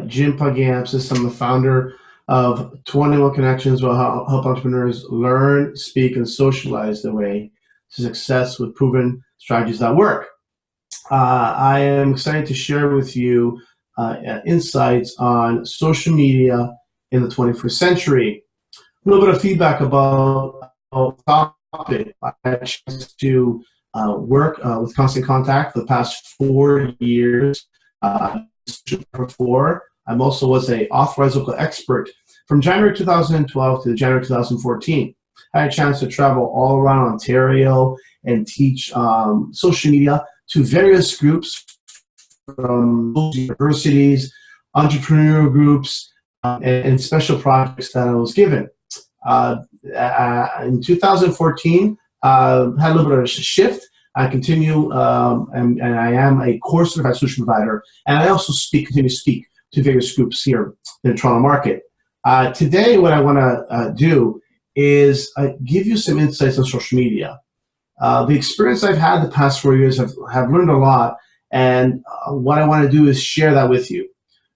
Jim Pagiamtzis. I'm the founder of 21 Connections, will help entrepreneurs learn, speak, and socialize their way to success with proven strategies that work. I am excited to share with you insights on social media in the 21st century. A little bit of feedback about the topic. I had a chance to work with Constant Contact for the past 4 years. Before, I also was an authorized local expert from January 2012 to January 2014. I had a chance to travel all around Ontario and teach social media to various groups from universities, entrepreneurial groups, and special projects that I was given. In 2014, had a little bit of a shift. I continue, and I am a course certified solution provider, and I also continue to speak to various groups here in the Toronto market. Today, what I want to do is give you some insights on social media. The experience I've had the past 4 years, have learned a lot, and what I want to do is share that with you.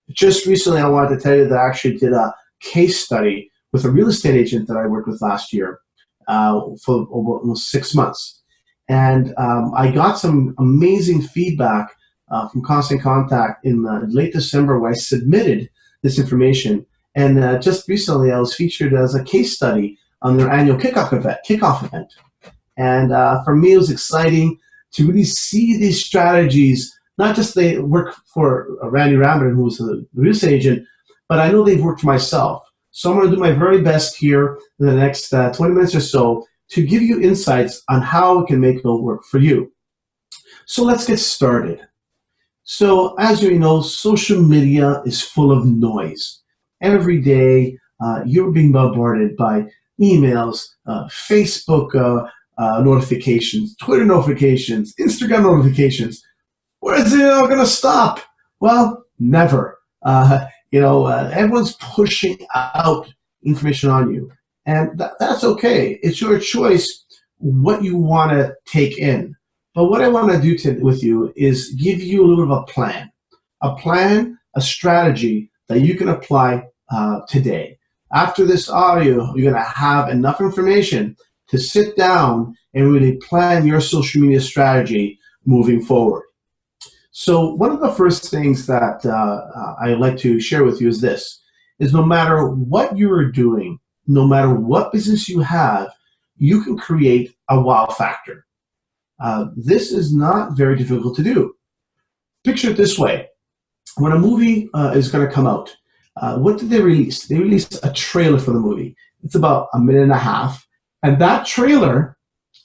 Just recently, I wanted to tell you that I actually did a case study with a real estate agent that I worked with last year for almost 6 months. And I got some amazing feedback from Constant Contact in late December, where I submitted this information. And just recently, I was featured as a case study on their annual kickoff event. And for me, it was exciting to really see these strategies. Not just they work for Randy Rambin, who's a real estate agent, but I know they've worked for myself. So I'm going to do my very best here in the next 20 minutes or so to give you insights on how it can make it work for you. So let's get started. So as you know, social media is full of noise. Every day, you're being bombarded by emails, Facebook notifications, Twitter notifications, Instagram notifications. Where is it all going to stop? Well, never. Everyone's pushing out information on you. And that's okay. It's your choice what you want to take in. But what I want to do with you is give you a little bit of a plan, a strategy that you can apply today. After this audio, you're going to have enough information to sit down and really plan your social media strategy moving forward. So one of the first things that I like to share with you is this, is no matter what you're doing, no matter what business you have, you can create a wow factor. This is not very difficult to do. Picture it this way. When a movie is going to come out, what did they release? They released a trailer for the movie. It's about 1.5 minutes. And that trailer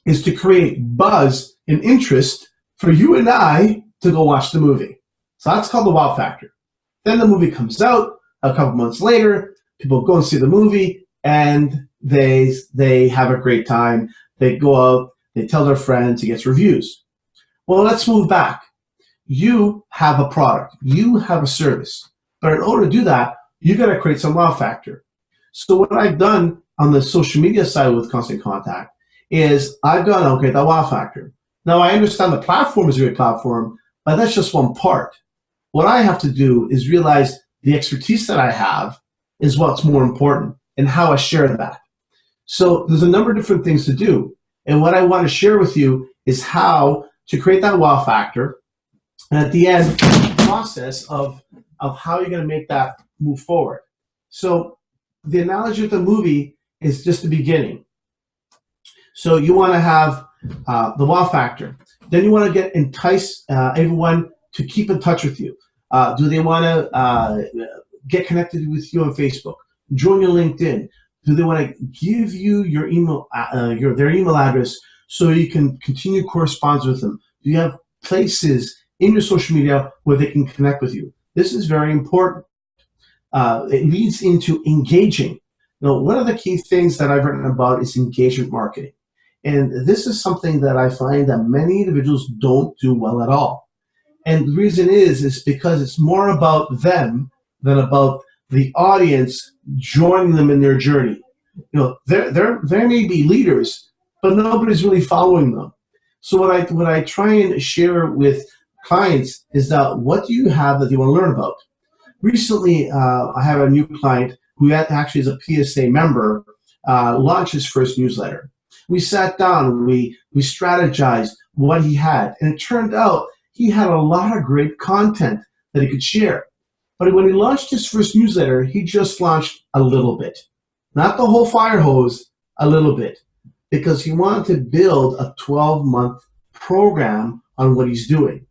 is to create buzz and interest for you and I to go watch the movie. So that's called the wow factor. Then the movie comes out a couple months later, people go and see the movie, and they have a great time. They go out, they tell their friends, it gets reviews. Well, let's move back. You have a product, you have a service, but in order to do that, you got to create some wow factor. So what I've done on the social media side with Constant Contact is I've gone, okay, that wow factor. Now I understand the platform is a great platform, but that's just one part. What I have to do is realize the expertise that I have is what's more important, and how I share that. So there's a number of different things to do. And what I want to share with you is how to create that wow factor. And at the end, the process of how you're going to make that move forward. So the analogy of the movie is just the beginning. So you want to have the wow factor. Then you want to entice everyone to keep in touch with you. Do they want to get connected with you on Facebook? Join your LinkedIn? Do they want to give you your email, their email address so you can continue correspondence with them? Do you have places in your social media where they can connect with you? This is very important. It leads into engaging. Now, one of the key things that I've written about is engagement marketing. And this is something that I find that many individuals don't do well at all. And the reason is because it's more about them than about the audience joining them in their journey. There may be leaders, but nobody's really following them. So what I try and share with clients is that what do you have that you want to learn about? recently, I have a new client who actually is a PSA member, launched his first newsletter. We sat down, we strategized what he had, and it turned out he had a lot of great content that he could share. But when he launched his first newsletter, he just launched a little bit. Not the whole fire hose, a little bit. Because he wanted to build a 12-month program on what he's doing.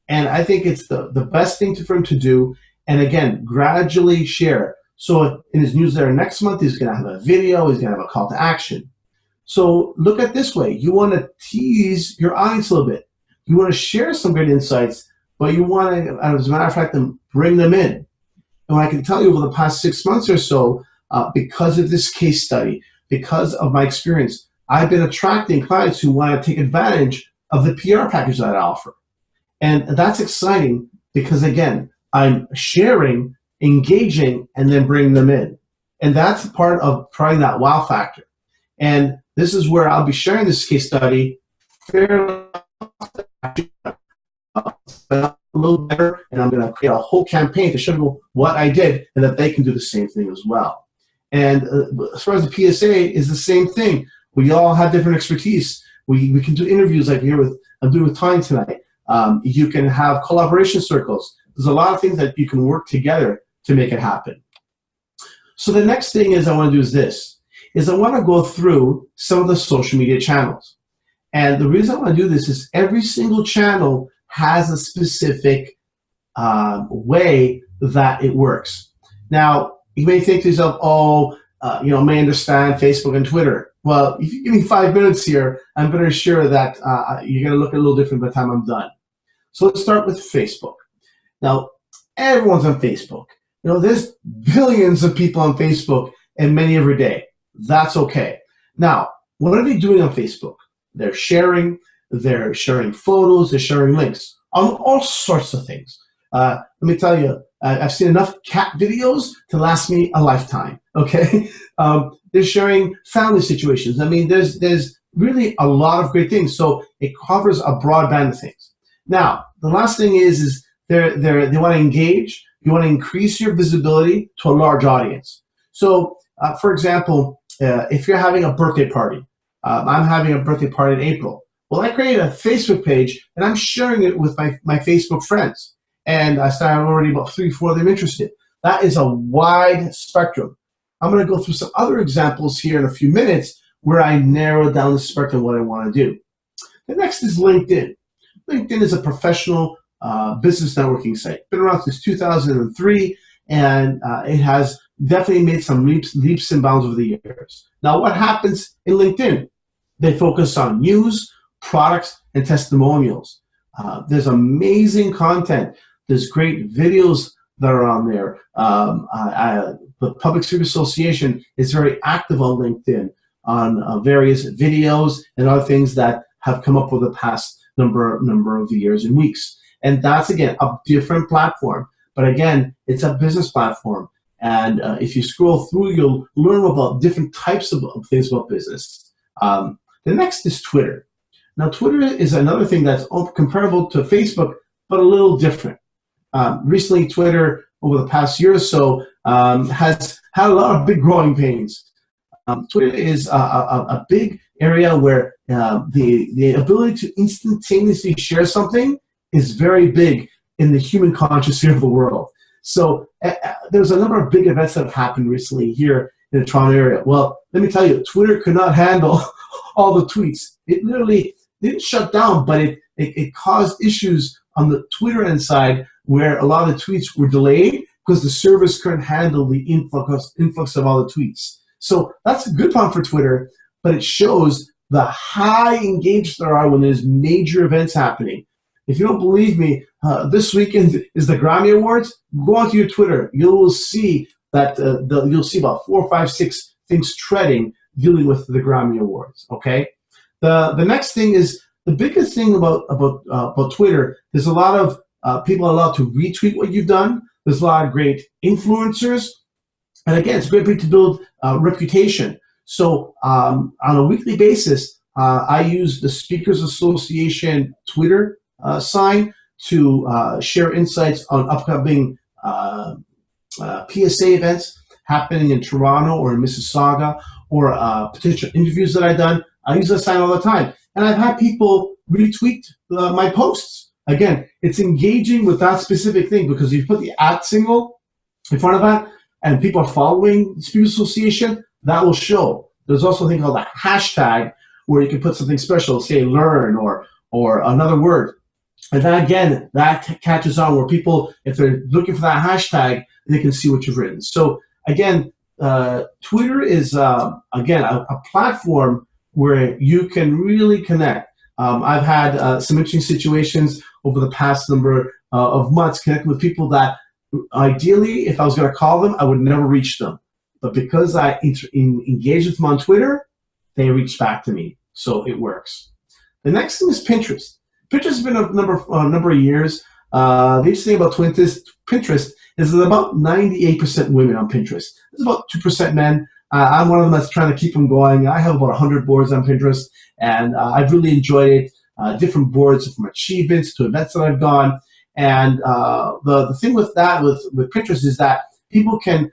And I think it's the best thing for him to do. And again, gradually share. So in his newsletter next month, he's going to have a video, he's going to have a call to action. So look at it this way. You want to tease your audience a little bit. You want to share some great insights, but you want to, as a matter of fact, bring them in. And I can tell you over the past 6 months or so, because of this case study, because of my experience, I've been attracting clients who want to take advantage of the PR package that I offer. And that's exciting because, again, I'm sharing, engaging, and then bringing them in. And that's part of trying that wow factor. And this is where I'll be sharing this case study fairly a little better, and I'm going to create a whole campaign to show people what I did and that they can do the same thing as well. And as far as the PSA is the same thing. We all have different expertise. We can do interviews like here I'm doing with Tyne tonight. You can have collaboration circles. There's a lot of things that you can work together to make it happen. So the next thing is I want to do is I want to go through some of the social media channels. And the reason I want to do this is every single channel has a specific way that it works. Now, you may think to yourself, I may understand Facebook and Twitter. Well, if you give me 5 minutes here, I'm going to assure that you're going to look a little different by the time I'm done. So let's start with Facebook. Now, everyone's on Facebook. There's billions of people on Facebook and many every day. That's okay. Now, what are they doing on Facebook? They're sharing photos, they're sharing links on all sorts of things. Let me tell you, I've seen enough cat videos to last me a lifetime, okay? They're sharing family situations. I mean, there's really a lot of great things. So it covers a broad band of things. Now, the last thing is they want to engage. You want to increase your visibility to a large audience. So, for example, if you're having a birthday party, I'm having a birthday party in April. Well, I created a Facebook page, and I'm sharing it with my Facebook friends. And I started already about 3 or 4 of them interested. That is a wide spectrum. I'm going to go through some other examples here in a few minutes where I narrow down the spectrum of what I want to do. The next is LinkedIn. LinkedIn is a professional business networking site. Been around since 2003, and it has definitely made some leaps and bounds over the years. Now, what happens in LinkedIn? They focus on news, products, and testimonials. There's amazing content. There's great videos that are on there. The Public Service Association is very active on LinkedIn on various videos and other things that have come up over the past number of years and weeks. And that's, again, a different platform. But again, it's a business platform. And if you scroll through, you'll learn about different types of things about business. The next is Twitter. Now, Twitter is another thing that's comparable to Facebook, but a little different. Recently, Twitter, over the past year or so, has had a lot of big growing pains. Twitter is a big area where the ability to instantaneously share something is very big in the human conscious here of the world. So there's a number of big events that have happened recently here in the Toronto area. Well, let me tell you, Twitter could not handle all the tweets. It literally didn't shut down, but it caused issues on the Twitter end side where a lot of the tweets were delayed because the servers couldn't handle the influx of all the tweets. So that's a good problem for Twitter, but it shows the high engagement there are when there's major events happening. If you don't believe me, this weekend is the Grammy Awards. Go onto your Twitter. You will see that you'll see about 4, 5, 6 things treading dealing with the Grammy Awards. Okay. The next thing is the biggest thing about Twitter. There's a lot of people allowed to retweet what you've done. There's a lot of great influencers, and again, it's a great way to build reputation. So on a weekly basis, I use the Speakers Association Twitter sign to share insights on upcoming PSA events happening in Toronto or in Mississauga, or potential interviews that I've done. I use that sign all the time. And I've had people retweet my posts. Again, it's engaging with that specific thing, because you put the @ symbol in front of that and people are following the Speakers Association, that will show. There's also a thing called a hashtag where you can put something special, say learn or another word. And then again, that catches on where people, if they're looking for that hashtag, they can see what you've written. So again, Twitter is, again, a platform where you can really connect. I've had some interesting situations over the past number of months connecting with people that ideally, if I was going to call them, I would never reach them. But because I engage with them on Twitter, they reach back to me. So it works. The next thing is Pinterest. Pinterest has been a number of years. The interesting thing about Pinterest is that about 98% women on Pinterest. There's about 2% men. I'm one of them that's trying to keep them going. I have about 100 boards on Pinterest, and I've really enjoyed it. Different boards from achievements to events that I've gone. And the thing with that, with Pinterest, is that people can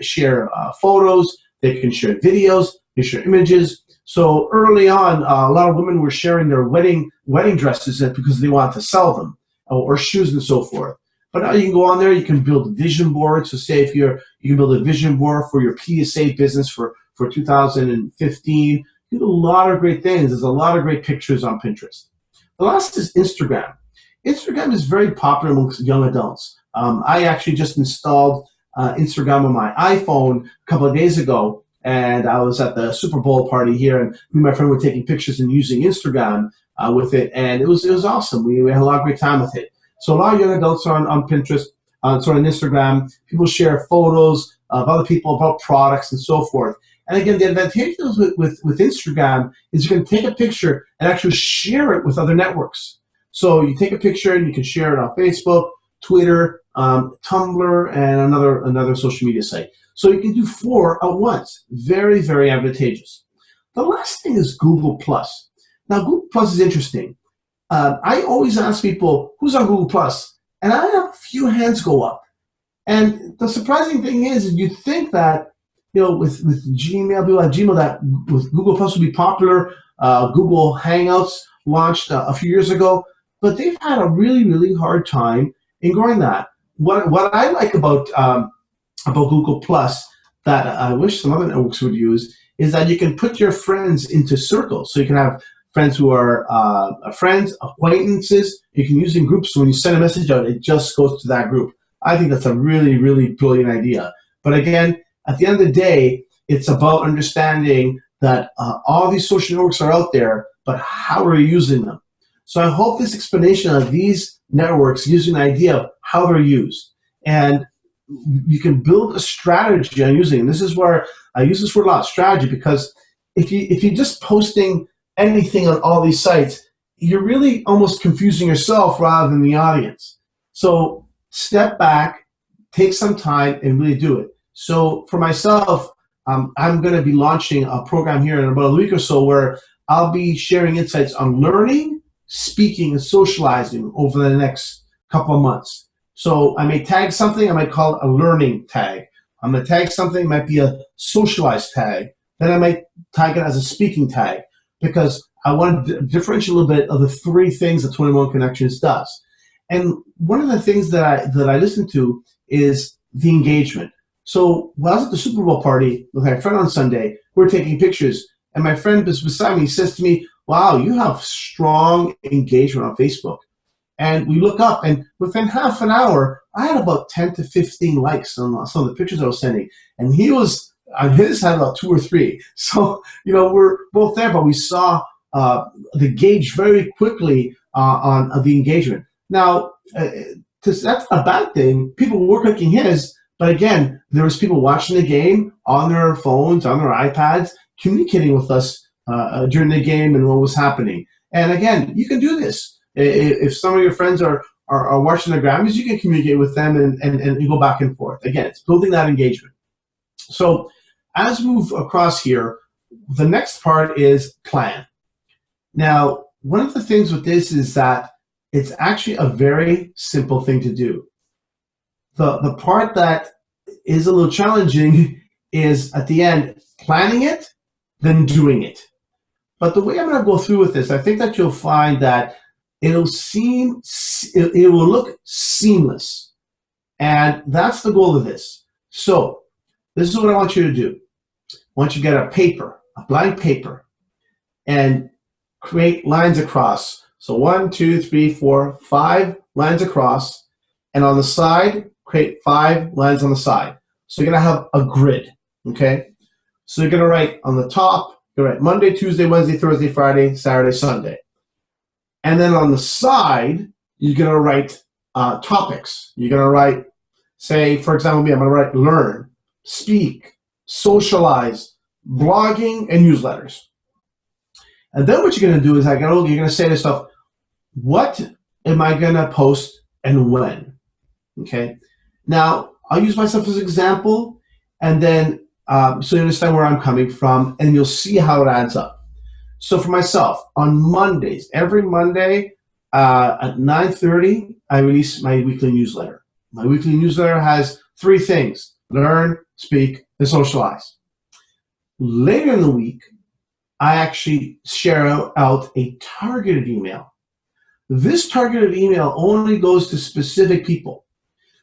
share photos, they can share videos, they share images. So early on, a lot of women were sharing their wedding dresses because they wanted to sell them, or shoes and so forth. But now you can go on there, you can build a vision board. So say if you can build a vision board for your PSA business for 2015. You do a lot of great things. There's a lot of great pictures on Pinterest. The last is Instagram. Instagram is very popular amongst young adults. I actually just installed Instagram on my iPhone a couple of days ago, and I was at the Super Bowl party here, and me and my friend were taking pictures and using Instagram with it, and it was awesome. We had a lot of great time with it. So a lot of young adults are on Pinterest, on Instagram. People share photos of other people, about products, and so forth. And again, the advantage with Instagram is you can take a picture and actually share it with other networks. So you take a picture and you can share it on Facebook, Twitter, Tumblr, and another social media site. So you can do 4 at once. Very, very advantageous. The last thing is Google+. Now, Google+ is interesting. I always ask people, who's on Google+? And I have a few hands go up. And the surprising thing is you think that, with Gmail, people have Gmail, that with Google+ would be popular. Google Hangouts launched a few years ago, but they've had a really, really hard time in growing that. What I like about Google+ that I wish some other networks would use is that you can put your friends into circles. So you can have friends who are friends, acquaintances. You can use in groups. So when you send a message out, it just goes to that group. I think that's a really, really brilliant idea. But again, at the end of the day, it's about understanding that all these social networks are out there, but how are you using them? So I hope this explanation of these networks gives you an idea of how they're used. And you can build a strategy on using them. This is where I use this word a lot, strategy, because if you're just posting anything on all these sites, you're really almost confusing yourself rather than the audience. So step back, take some time, and really do it. So for myself, I'm going to be launching a program here in about a week or so where I'll be sharing insights on learning, speaking, and socializing over the next couple of months. So I may tag something, I might call it a learning tag. I'm going to tag something, it might be a socialized tag. Then I might tag it as a speaking tag, because I want to differentiate a little bit of the 3 things that 21 Connections does. And one of the things that I listen to is the engagement. So when I was at the Super Bowl party with my friend on Sunday, we're taking pictures, and my friend was beside me, says to me, "Wow, you have strong engagement on Facebook." And we look up, and within half an hour, I had about 10 to 15 likes on some of the pictures I was sending. And his had about 2 or 3. So, we're both there, but we saw the gauge very quickly on the engagement. Now, that's not a bad thing. People were clicking his, but again, there was people watching the game on their phones, on their iPads, communicating with us during the game and what was happening. And again, you can do this. If some of your friends are watching the Grammys, you can communicate with them and you go back and forth. Again, it's building that engagement. So as we move across here, the next part is plan. Now, one of the things with this is that it's actually a very simple thing to do. The part that is a little challenging is at the end, planning it, then doing it. But the way I'm going to go through with this, I think that you'll find that it will look seamless. And that's the goal of this. So this is what I want you to do. I want you to get a paper, a blank paper, and create lines across. So 1, 2, 3, 4, 5 lines across. And on the side, create 5 lines on the side. So you're going to have a grid, okay? So you're going to write on the top, you're going to write Monday, Tuesday, Wednesday, Thursday, Friday, Saturday, Sunday. And then on the side, you're going to write topics. You're going to write, say, for example, me, I'm going to write learn, speak, socialize, blogging, and newsletters. And then what you're going to do is you're going to say to yourself, what am I going to post and when? Okay. Now, I'll use myself as an example, and then so you understand where I'm coming from, and you'll see how it adds up. So for myself, on Mondays, every Monday at 9:30, I release my weekly newsletter. My weekly newsletter has 3 things: learn, speak, and socialize. Later in the week, I actually share out a targeted email. This targeted email only goes to specific people.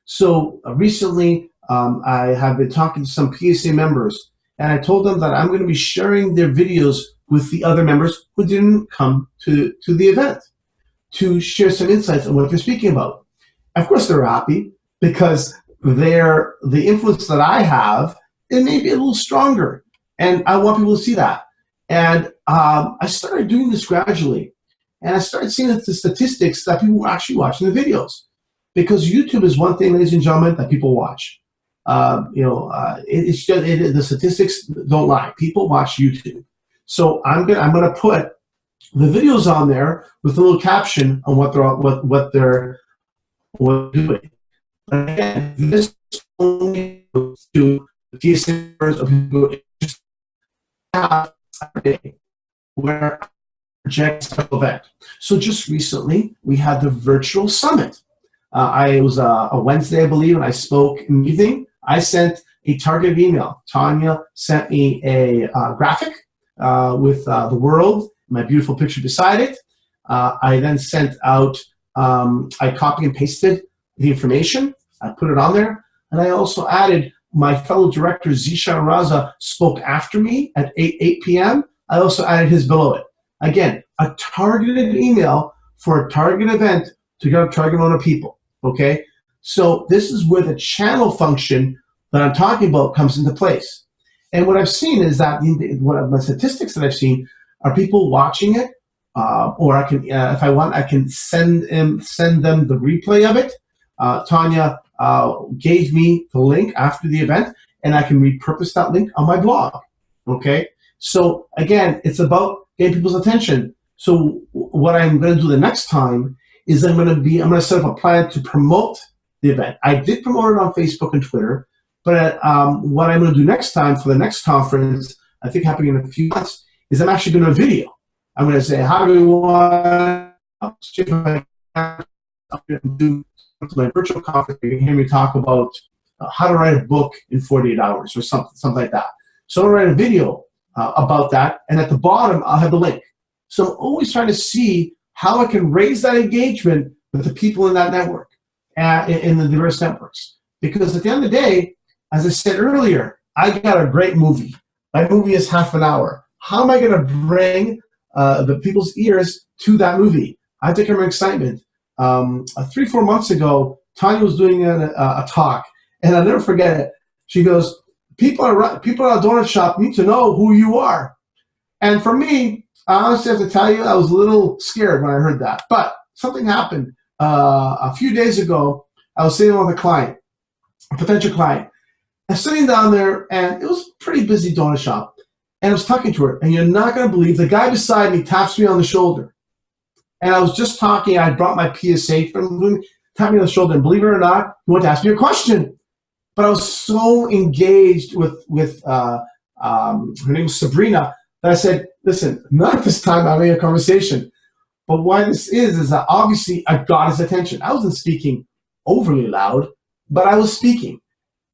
So recently, I have been talking to some PSA members, and I told them that I'm going to be sharing their videos with the other members who didn't come to the event to share some insights on what they're speaking about. Of course, they're happy because the influence that I have, it may be a little stronger, and I want people to see that. And I started doing this gradually, and I started seeing the statistics that people were actually watching the videos, because YouTube is one thing, ladies and gentlemen, that people watch. It's just the statistics don't lie. People watch YouTube. So I'm gonna put the videos on there with a little caption on what they're doing. But again, this only goes to the PSA members of people just have a day where I project a special event. So just recently, we had the virtual summit. It was a Wednesday, I believe, and I spoke in the evening. I sent a targeted email. Tanya sent me a graphic with the world, my beautiful picture beside it. I then sent out, I copy and pasted the information. I put it on there. And I also added my fellow director, Zishan Raza, spoke after me at 8 p.m. I also added his below it. Again, a targeted email for a target event to get a target amount of people, okay? So this is where the channel function that I'm talking about comes into place. And what I've seen is that my statistics that I've seen are people watching it, or I can, if I want, I can send them the replay of it. Tanya gave me the link after the event, and I can repurpose that link on my blog, okay? So again, it's about getting people's attention. So what I'm going to do the next time is I'm going to set up a plan to promote the event. I did promote it on Facebook and Twitter, but what I'm going to do next time for the next conference, I think happening in a few months, is I'm actually going to video. I'm going to say, hi everyone, I'm going to do my virtual conference. You can hear me talk about how to write a book in 48 hours or something like that. So I'll write a video about that, and at the bottom, I'll have the link. So I'm always trying to see how I can raise that engagement with the people in that network, in the diverse networks. Because at the end of the day, as I said earlier, I got a great movie. My movie is half an hour. How am I going to bring the people's ears to that movie? I think I'm excitement. 3-4 months ago, Tanya was doing a talk, and I'll never forget it. She goes, people at a donut shop need to know who you are. And for me, I honestly have to tell you, I was a little scared when I heard that. But something happened. A few days ago, I was sitting with a client, a potential client. I'm sitting down there, and it was a pretty busy donut shop. And I was talking to her, and you're not going to believe, the guy beside me taps me on the shoulder. And I was just talking. I brought my PSA from him, tapped me on the shoulder, and believe it or not, he wanted to ask me a question. But I was so engaged with her name was Sabrina, that I said, listen, not this time I'm having a conversation. But why this is that obviously I got his attention. I wasn't speaking overly loud. but I was speaking.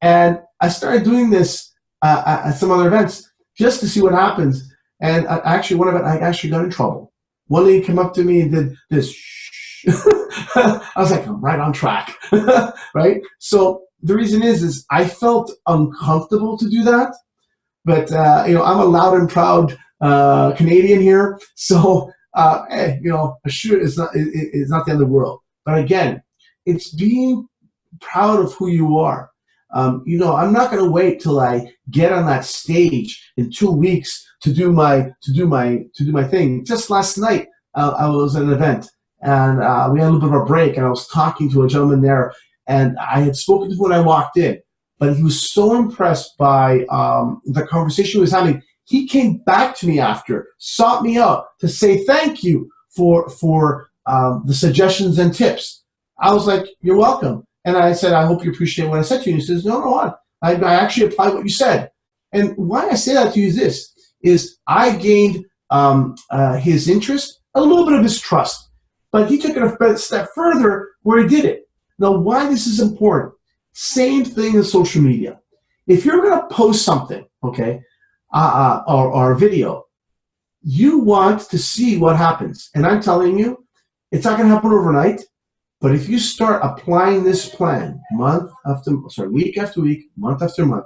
And I started doing this at some other events just to see what happens. And actually, one of it, I actually got in trouble. One lady came up to me and did this. I was like, I'm right on track, right? So the reason is I felt uncomfortable to do that, but I'm a loud and proud Canadian here, so hey, sure, it's not the end of the world. But again, it's being proud of who you are. I'm not going to wait till I get on that stage in 2 weeks to do my thing. Just last night, I was at an event, and we had a little bit of a break, and I was talking to a gentleman there, and I had spoken to him when I walked in, but he was so impressed by the conversation he was having. He came back to me after, sought me out to say thank you for the suggestions and tips. I was like, you're welcome. And I said, I hope you appreciate what I said to you. He says, no, I actually applied what you said. And why I say that to you is I gained his interest, a little bit of his trust. But he took it a step further where he did it. Now, why this is important? Same thing in social media. If you're going to post something, okay, or a video, you want to see what happens. And I'm telling you, it's not going to happen overnight. But if you start applying this plan week after week, month after month,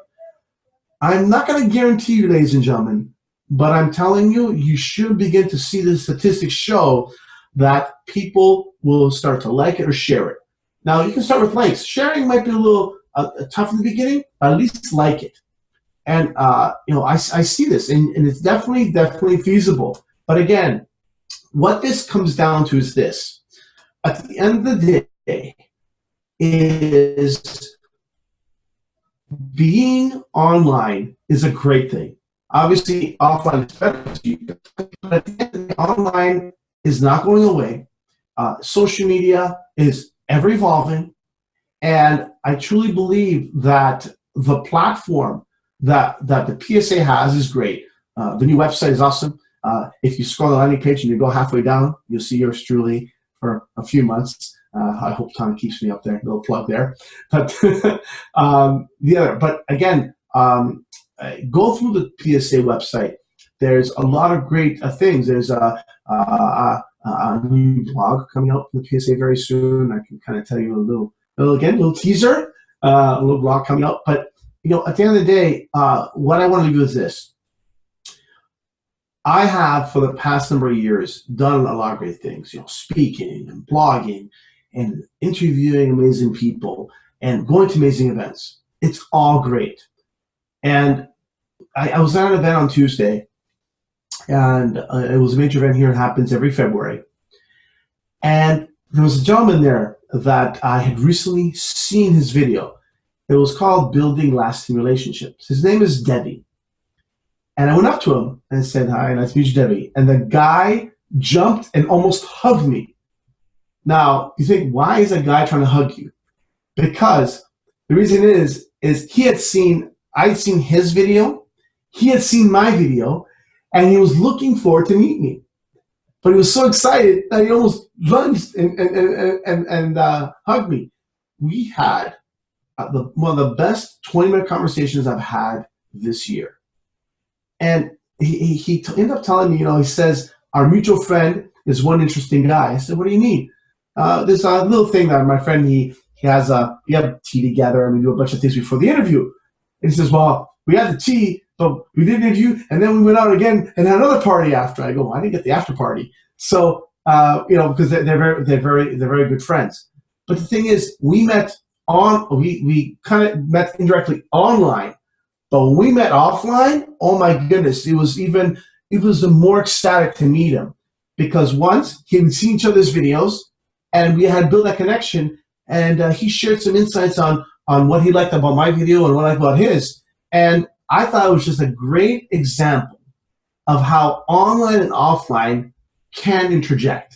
I'm not going to guarantee you, ladies and gentlemen, but I'm telling you, you should begin to see the statistics show that people will start to like it or share it. Now, you can start with likes. Sharing might be a little tough in the beginning, but at least like it. And, I see this, and it's definitely feasible. But again, what this comes down to is this. At the end of the day, is being online is a great thing. Obviously, offline is better to you, but at the end of the day, online is not going away. Social media is ever evolving, and I truly believe that the platform that the PSA has is great. The new website is awesome. If you scroll the landing page and you go halfway down, you'll see yours truly for a few months. I hope Tom keeps me up there. Little plug there. But but again, go through the PSA website. There's a lot of great things. There's a new blog coming out from the PSA very soon. I can kind of tell you a little teaser, a little blog coming out. But at the end of the day, what I want to leave you is this. I have, for the past number of years, done a lot of great things, speaking and blogging and interviewing amazing people and going to amazing events. It's all great. And I was at an event on Tuesday, and it was a major event here. It happens every February. And there was a gentleman there that I had recently seen his video. It was called Building Lasting Relationships. His name is Debbie. And I went up to him and said, hi, nice to meet you, Debbie. And the guy jumped and almost hugged me. Now, you think, why is a guy trying to hug you? Because the reason is I'd seen his video, he had seen my video, and he was looking forward to meet me. But he was so excited that he almost lunged and hugged me. We had one of the best 20-minute conversations I've had this year. And he ended up telling me, he says, our mutual friend is one interesting guy. I said, what do you mean? There's a little thing that my friend, we have tea together and we do a bunch of things before the interview. And he says, well, we had the tea, but we did an interview, and then we went out again and had another party after. I go, well, I didn't get the after party. So, because they're very good friends. But the thing is, we kind of met indirectly online. But when we met offline, oh my goodness, it was more ecstatic to meet him, because once he had seen each other's videos and we had built that connection, and he shared some insights on what he liked about my video and what I liked about his. And I thought it was just a great example of how online and offline can interject,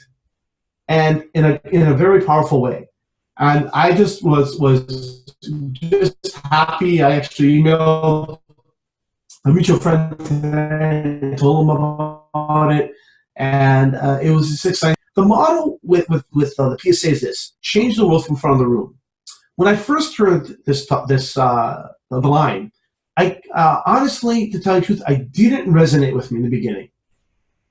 and in a very powerful way. And I just was just happy. I actually emailed a mutual friend today, told him about it, and it was just exciting. The motto with the PSA is this: change the world from front of the room. When I first heard the line, I honestly, to tell you the truth, I didn't resonate with me in the beginning,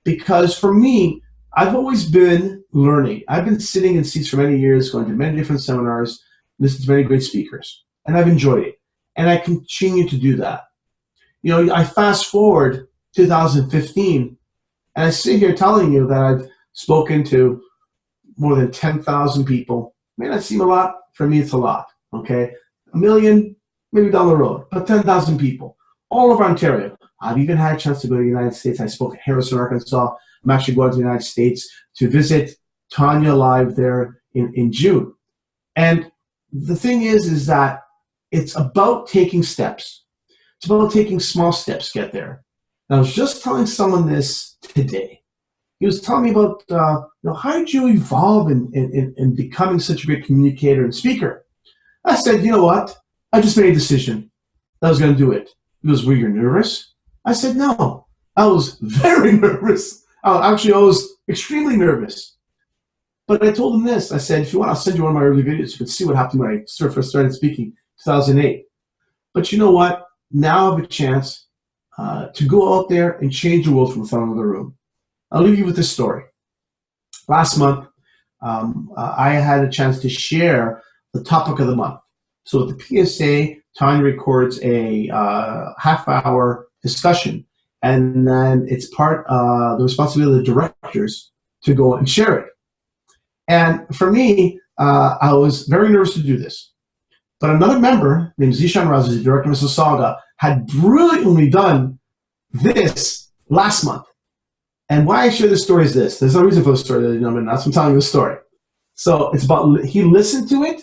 because for me, I've always been learning. I've been sitting in seats for many years, going to many different seminars, listening to many great speakers, and I've enjoyed it, and I continue to do that. You know, I fast forward 2015, and I sit here telling you that I've spoken to more than 10,000 people. May not seem a lot. For me, it's a lot, okay? A million, maybe down the road, but 10,000 people all over Ontario. I've even had a chance to go to the United States. I spoke at Harrison, Arkansas. I'm actually going to the United States to visit Tanya live there in June. And the thing is that it's about taking steps. It's about taking small steps to get there. And I was just telling someone this today. He was telling me about, how did you evolve in becoming such a great communicator and speaker? I said, you know what? I just made a decision that I was going to do it. He goes, were you nervous? I said, no. I was very nervous. Actually, I was extremely nervous. But I told him this. I said, if you want, I'll send you one of my early videos. You can see what happened when I first started speaking in 2008. But you know what? Now I have a chance to go out there and change the world from the front of the room. I'll leave you with this story. Last month, I had a chance to share the topic of the month. So at the PSA, Tanya records a half-hour discussion, and then it's part of the responsibility of the directors to go and share it. And for me, I was very nervous to do this. But another member named Zishan Razi, the director of Mississauga, had brilliantly done this last month. And why I share this story is this. There's no reason for the story, that's why I'm telling you the story. So it's about, he listened to it,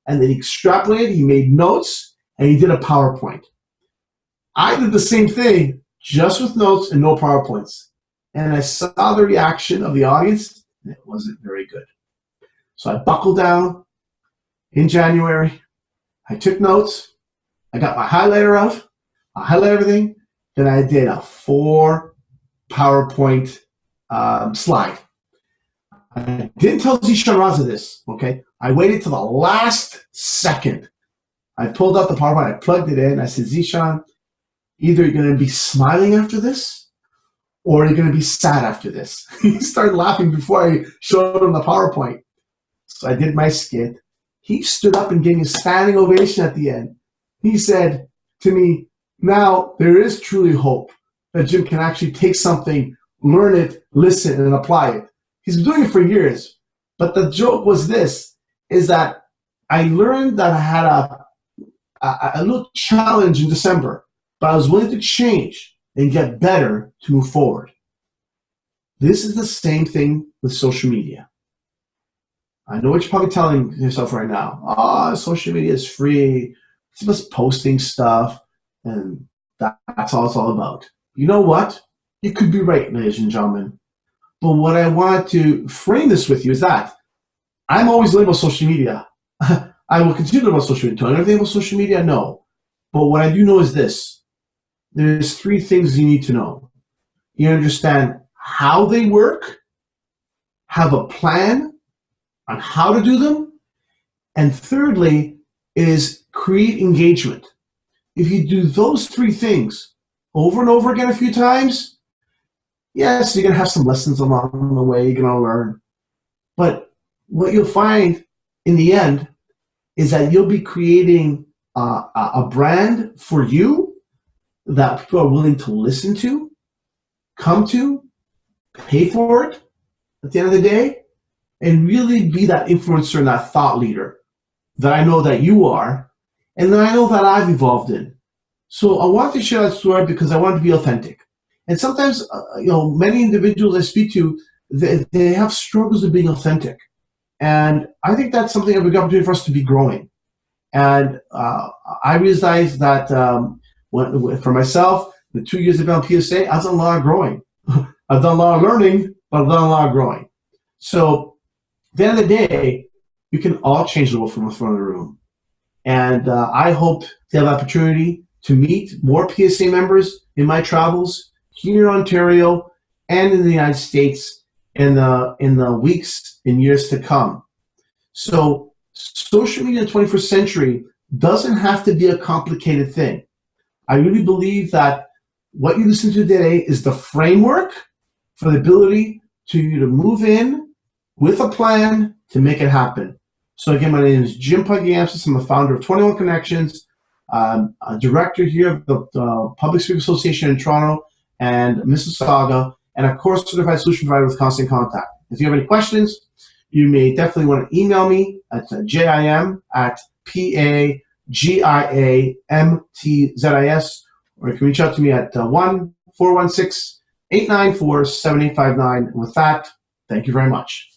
and then he extrapolated, he made notes, and he did a PowerPoint. I did the same thing, just with notes and no PowerPoints. And I saw the reaction of the audience, and it wasn't very good. So I buckled down in January. I took notes. I got my highlighter out. I highlighted everything. Then I did a 4 PowerPoint slide. I didn't tell Zishan Raza this, okay? I waited till the last second. I pulled out the PowerPoint, I plugged it in, I said, Zishan, either you're gonna be smiling after this, or you're gonna be sad after this. He started laughing before I showed him the PowerPoint. So I did my skit. He stood up and gave me a standing ovation at the end. He said to me, now there is truly hope that Jim can actually take something, learn it, listen, and apply it. He's been doing it for years. But the joke was this, is that I learned that I had a little challenge in December, but I was willing to change and get better to move forward. This is the same thing with social media. I know what you're probably telling yourself right now. Oh, social media is free. It's just posting stuff, and that's all it's all about. You know what? You could be right, ladies and gentlemen. But what I want to frame this with you is that I'm always learning about social media. I will continue to learn about social media. Do I know everything about social media? No. But what I do know is this. There's 3 things you need to know. You understand how they work, have a plan on how to do them, and thirdly is create engagement. If you do those 3 things over and over again a few times, yes, you're going to have some lessons along the way, you're going to learn. But what you'll find in the end is that you'll be creating a brand for you that people are willing to listen to, come to, pay for it at the end of the day, and really be that influencer and that thought leader that I know that you are, and that I know that I've evolved in. So I want to share that story because I want to be authentic. And sometimes, many individuals I speak to, they have struggles with being authentic. And I think that's something, a big opportunity for us to be growing. And I realized that for myself, the 2 years I've been on PSA, I've done a lot of growing. I've done a lot of learning, but I've done a lot of growing. So at the end of the day, we can all change the world from the front of the room. And I hope to have the opportunity to meet more PSA members in my travels here in Ontario and in the United States in the weeks and years to come. So social media in the 21st century doesn't have to be a complicated thing. I really believe that what you listen to today is the framework for the ability to you to move in with a plan to make it happen. So again, my name is Jim Pagiamtzis. I'm the founder of 21 Connections, a director here of the Public Speakers Association in Toronto and Mississauga, and a course certified solution provider with Constant Contact. If you have any questions, you may definitely want to email me at jim@pagiamtzis, or you can reach out to me at 1-416-894-7859. With that, thank you very much.